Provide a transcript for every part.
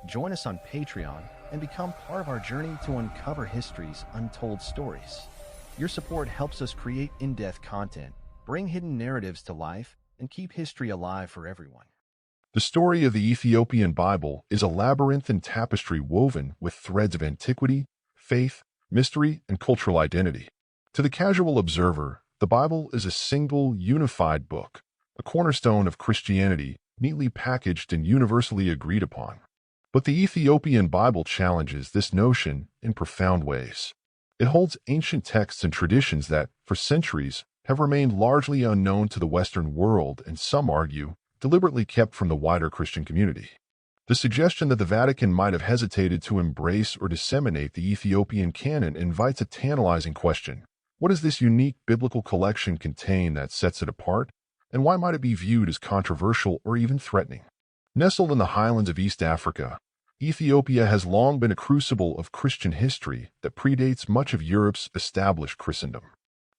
Join us on Patreon and become part of our journey to uncover history's untold stories. Your support helps us create in-depth content, bring hidden narratives to life, and keep history alive for everyone. The story of the Ethiopian Bible is a labyrinthine tapestry woven with threads of antiquity, faith, mystery, and cultural identity. To the casual observer, the Bible is a single, unified book, a cornerstone of Christianity, neatly packaged and universally agreed upon. But the Ethiopian Bible challenges this notion in profound ways. It holds ancient texts and traditions that, for centuries, have remained largely unknown to the Western world and, some argue, deliberately kept from the wider Christian community. The suggestion that the Vatican might have hesitated to embrace or disseminate the Ethiopian canon invites a tantalizing question. What does this unique biblical collection contain that sets it apart, and why might it be viewed as controversial or even threatening? Nestled in the highlands of East Africa, Ethiopia has long been a crucible of Christian history that predates much of Europe's established Christendom.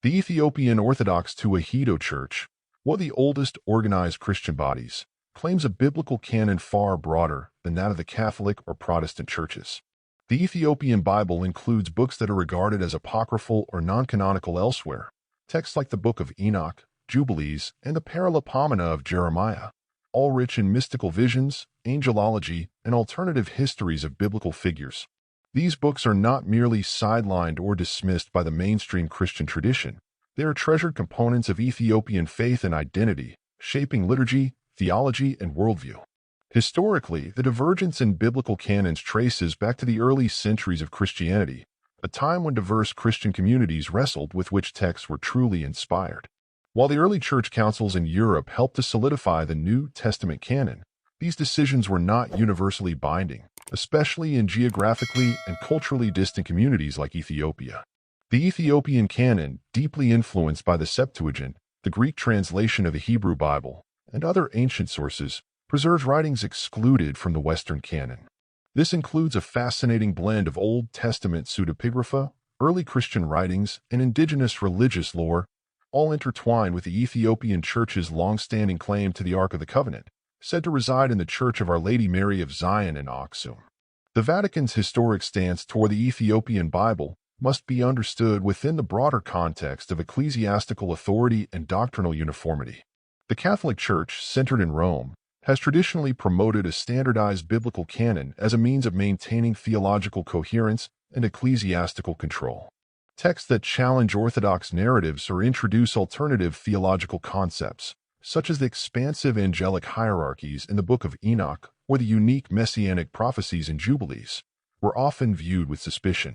The Ethiopian Orthodox Church, one of the oldest organized Christian bodies, claims a biblical canon far broader than that of the Catholic or Protestant churches. The Ethiopian Bible includes books that are regarded as apocryphal or non-canonical elsewhere, texts like the Book of Enoch, Jubilees, and the Paralipomena of Jeremiah, all rich in mystical visions, angelology, and alternative histories of biblical figures. These books are not merely sidelined or dismissed by the mainstream Christian tradition. They are treasured components of Ethiopian faith and identity, shaping liturgy, theology, and worldview. Historically, the divergence in biblical canons traces back to the early centuries of Christianity, a time when diverse Christian communities wrestled with which texts were truly inspired. While the early church councils in Europe helped to solidify the New Testament canon, these decisions were not universally binding, especially in geographically and culturally distant communities like Ethiopia. The Ethiopian canon, deeply influenced by the Septuagint, the Greek translation of the Hebrew Bible, and other ancient sources, preserves writings excluded from the Western canon. This includes a fascinating blend of Old Testament pseudepigrapha, early Christian writings, and indigenous religious lore, all intertwined with the Ethiopian Church's long-standing claim to the Ark of the Covenant, said to reside in the Church of Our Lady Mary of Zion in Axum. The Vatican's historic stance toward the Ethiopian Bible must be understood within the broader context of ecclesiastical authority and doctrinal uniformity. The Catholic Church, centered in Rome, has traditionally promoted a standardized biblical canon as a means of maintaining theological coherence and ecclesiastical control. Texts that challenge orthodox narratives or introduce alternative theological concepts, such as the expansive angelic hierarchies in the Book of Enoch or the unique messianic prophecies in Jubilees, were often viewed with suspicion.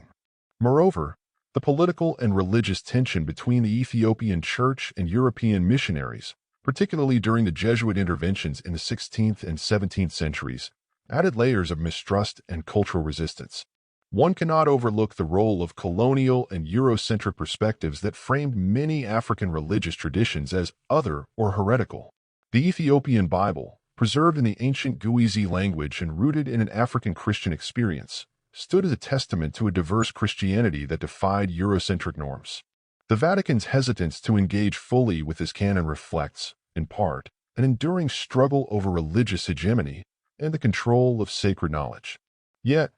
Moreover, the political and religious tension between the Ethiopian Church and European missionaries, particularly during the Jesuit interventions in the 16th and 17th centuries, added layers of mistrust and cultural resistance. One cannot overlook the role of colonial and Eurocentric perspectives that framed many African religious traditions as other or heretical. The Ethiopian Bible, preserved in the ancient Guizi language and rooted in an African Christian experience, stood as a testament to a diverse Christianity that defied Eurocentric norms. The Vatican's hesitance to engage fully with this canon reflects, in part, an enduring struggle over religious hegemony and the control of sacred knowledge. Yet,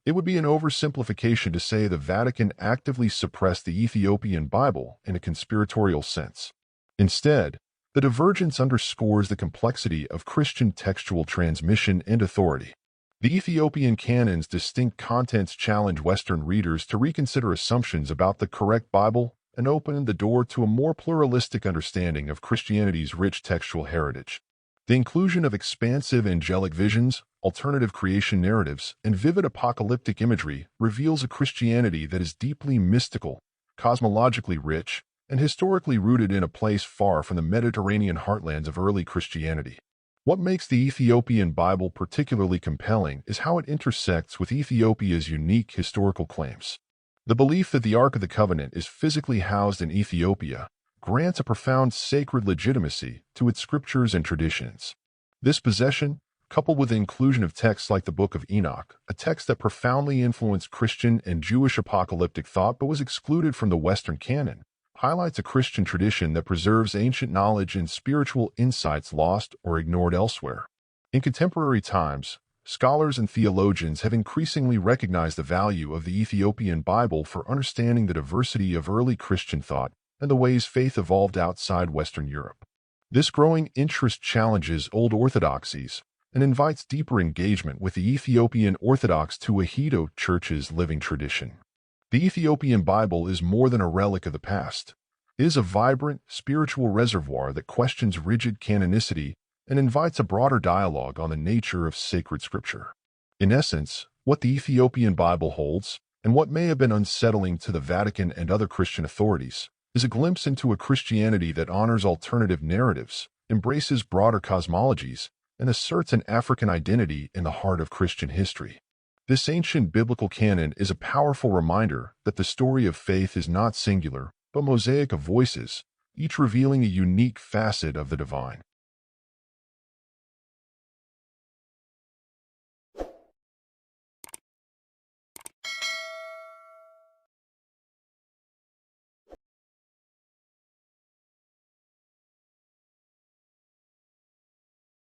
it would be an oversimplification to say the Vatican actively suppressed the Ethiopian Bible in a conspiratorial sense. Instead, the divergence underscores the complexity of Christian textual transmission and authority. The Ethiopian canon's distinct contents challenge Western readers to reconsider assumptions about the correct Bible and open the door to a more pluralistic understanding of Christianity's rich textual heritage. The inclusion of expansive angelic visions, alternative creation narratives, and vivid apocalyptic imagery reveals a Christianity that is deeply mystical, cosmologically rich, and historically rooted in a place far from the Mediterranean heartlands of early Christianity. What makes the Ethiopian Bible particularly compelling is how it intersects with Ethiopia's unique historical claims. The belief that the Ark of the Covenant is physically housed in Ethiopia grants a profound sacred legitimacy to its scriptures and traditions. This possession, coupled with the inclusion of texts like the Book of Enoch, a text that profoundly influenced Christian and Jewish apocalyptic thought but was excluded from the Western canon, highlights a Christian tradition that preserves ancient knowledge and spiritual insights lost or ignored elsewhere. In contemporary times, Scholars and theologians have increasingly recognized the value of the Ethiopian Bible for understanding the diversity of early Christian thought and the ways faith evolved outside Western Europe. This growing interest challenges old orthodoxies and invites deeper engagement with the Ethiopian Orthodox Tewahedo Church's living tradition. The Ethiopian Bible is more than a relic of the past. It is a vibrant, spiritual reservoir that questions rigid canonicity and invites a broader dialogue on the nature of sacred scripture. In essence, what the Ethiopian Bible holds, and what may have been unsettling to the Vatican and other Christian authorities, is a glimpse into a Christianity that honors alternative narratives, embraces broader cosmologies, and asserts an African identity in the heart of Christian history. This ancient biblical canon is a powerful reminder that the story of faith is not singular, but mosaic of voices, each revealing a unique facet of the divine.